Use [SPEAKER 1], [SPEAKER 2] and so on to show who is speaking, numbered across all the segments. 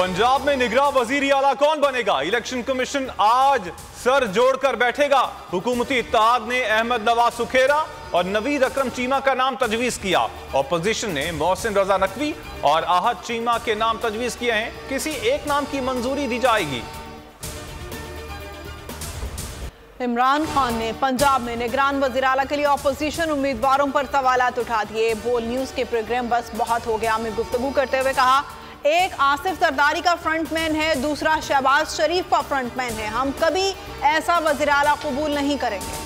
[SPEAKER 1] पंजाब में निगरां वजीर आला कौन बनेगा? इलेक्शन कमीशन आज सर जोड़कर बैठेगा। हुकूमती इत्तेहाद ने अहमद नवाज सुखेरा और नवीद अकरम चीमा का नाम तजवीज किया। ऑपोजिशन ने मोहसिन रजा नकवी और आहद चीमा के नाम तजवीज किए हैं। किसी एक नाम की मंजूरी दी जाएगी।
[SPEAKER 2] इमरान खान ने पंजाब में निगरान वज़ीर आला के लिए ऑपोजिशन उम्मीदवारों पर सवालात उठा दिए। बोल न्यूज के प्रोग्राम बस बहुत हो गया में गुफ्तगू करते हुए कहा, एक आसिफ जरदारी का फ्रंटमैन है, दूसरा शहबाज शरीफ का फ्रंटमैन है। हम कभी ऐसा वज़ीर आला कबूल नहीं करेंगे।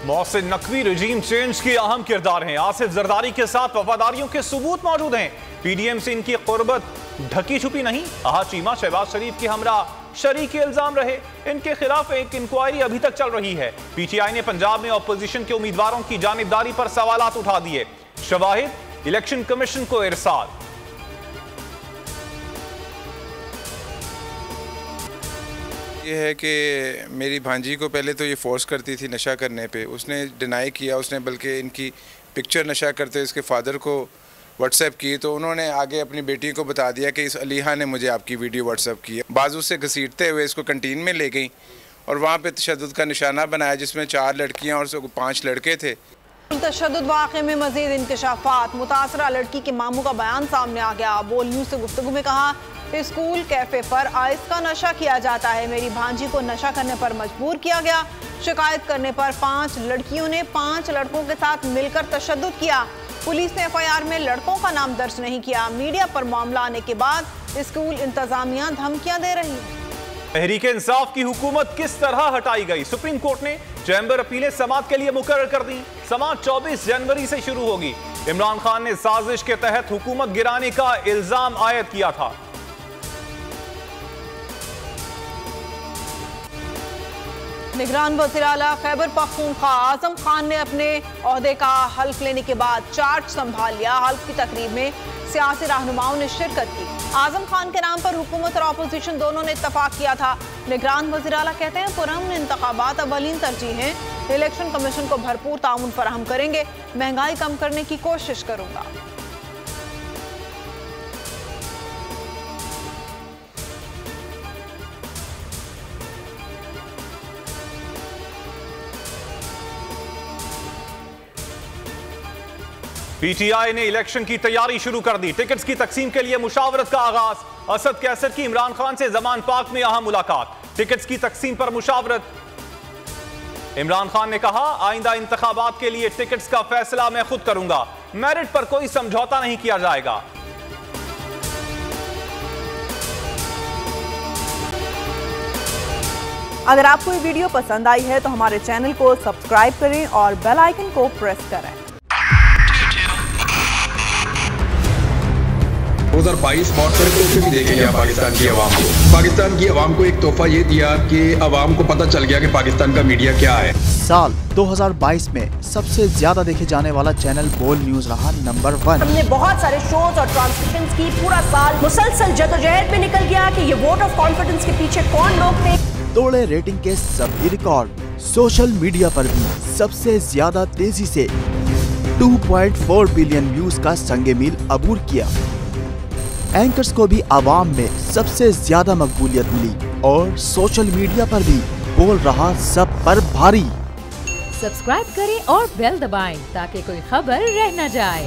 [SPEAKER 1] मोहसिन नकवी रजीम चेंज की अहम किरदार हैं। आसिफ जरदारी के साथ वफादारियों के सबूत मौजूद हैं। पीडीएम से इनकी कुर्बत ढकी छुपी नहीं। आहद चीमा शहबाज शरीफ के हमरा शरीक इल्जाम रहे। इनके खिलाफ एक इंक्वायरी अभी तक चल रही है। पीटीआई ने पंजाब में ऑपोजिशन के उम्मीदवारों की जानिबदारी पर सवालात उठा दिए। शवाहिद इलेक्शन कमीशन को इरसाल।
[SPEAKER 3] ये है कि मेरी भांजी को पहले तो ये फोर्स करती थी नशा करने पे, उसने डिनाई किया। उसने बल्कि इनकी पिक्चर नशा करते इसके फादर को व्हाट्सएप की, तो उन्होंने आगे अपनी बेटी को बता दिया कि इस अलीहा ने मुझे आपकी वीडियो व्हाट्सएप की है। बाजू से घसीटते हुए इसको कंटीन में ले गई और वहाँ पे तशद्दुद का निशाना बनाया, जिसमें 4 लड़कियाँ और 5 लड़के थे।
[SPEAKER 2] तशद्दुद वाक़े में मज़ीद इंकशाफात। मुतासरा लड़की के मामू का बयान सामने आ गया। बोल न्यूज़ से गुफ्तगू में कहा, स्कूल कैफे पर आइस का नशा किया जाता है। मेरी भांजी को नशा करने पर मजबूर किया गया। शिकायत करने पर 5 लड़कियों ने 5 लड़कों के साथ मिलकर तशद्दुद किया। पुलिस ने एफआईआर में लड़कों का नाम दर्ज नहीं किया। मीडिया पर मामला आने के बाद स्कूल इंतजामिया धमकियां दे रही है।
[SPEAKER 1] तहरीक इंसाफ की हुकूमत किस तरह हटाई गई? सुप्रीम कोर्ट ने चैम्बर अपीलें समात के लिए मुकर्रर कर दी। समात 24 जनवरी से शुरू होगी। इमरान खान ने साजिश के तहत हुकूमत गिराने का इल्जाम आयद किया था।
[SPEAKER 2] निगरान वज़ीर आला खैबर पख्तूनख्वा आजम खान ने अपने ओहदे का हल्फ लेने के बाद चार्ज संभाल लिया। हल्फ की तकरीब में सियासी रहनुमाओं ने शिरकत की। आजम खान के नाम पर हुकूमत और अपोजिशन दोनों ने इत्तफाक किया था। निगरान वज़ीर आला कहते हैं, पुरअमन इंतखाबात अवलीन तरजीह हैं। इलेक्शन कमीशन को भरपूर ताउन फराहम करेंगे। महंगाई कम करने की कोशिश करूंगा।
[SPEAKER 1] पीटीआई ने इलेक्शन की तैयारी शुरू कर दी। टिकट्स की तकसीम के लिए मुशावरत का आगाज। असद कैसर की इमरान खान से जमान पाक में अहम मुलाकात। टिकट्स की तकसीम पर मुशावरत। इमरान खान ने कहा, आइंदा इंतखाबात के लिए टिकट्स का फैसला मैं खुद करूंगा। मेरिट पर कोई समझौता नहीं किया जाएगा।
[SPEAKER 2] अगर आपको ये वीडियो पसंद आई है तो हमारे चैनल को सब्सक्राइब करें और बेल आइकन को प्रेस करें।
[SPEAKER 4] 2022 बहुत सारे तोहफे भी देखे गया पाकिस्तान की आवाम को। पाकिस्तान की आवाम को एक तोहफा ये दिया कि आवाम को पता चल गया कि पाकिस्तान का मीडिया क्या है।
[SPEAKER 5] साल 2022 में सबसे ज्यादा देखे जाने वाला चैनल बोल न्यूज रहा नंबर 1।
[SPEAKER 6] हमने बहुत सारे शोज और ट्रांसमिशंस की। पूरा साल मुसलसल जदोजहद में निकल गया कि ये वोट ऑफ कॉन्फिडेंस के पीछे कौन लोग थे।
[SPEAKER 5] तोड़े रेटिंग के सभी रिकॉर्ड। सोशल मीडिया पर भी सबसे ज्यादा तेजी से 2.4 बिलियन व्यूज का संगे मील अबूर किया। एंकर्स को भी आवाम में सबसे ज्यादा मकबूलियत मिली और सोशल मीडिया पर भी बोल रहा सब पर भारी।
[SPEAKER 7] सब्सक्राइब करें और बेल दबाएं ताकि कोई खबर रह न जाए।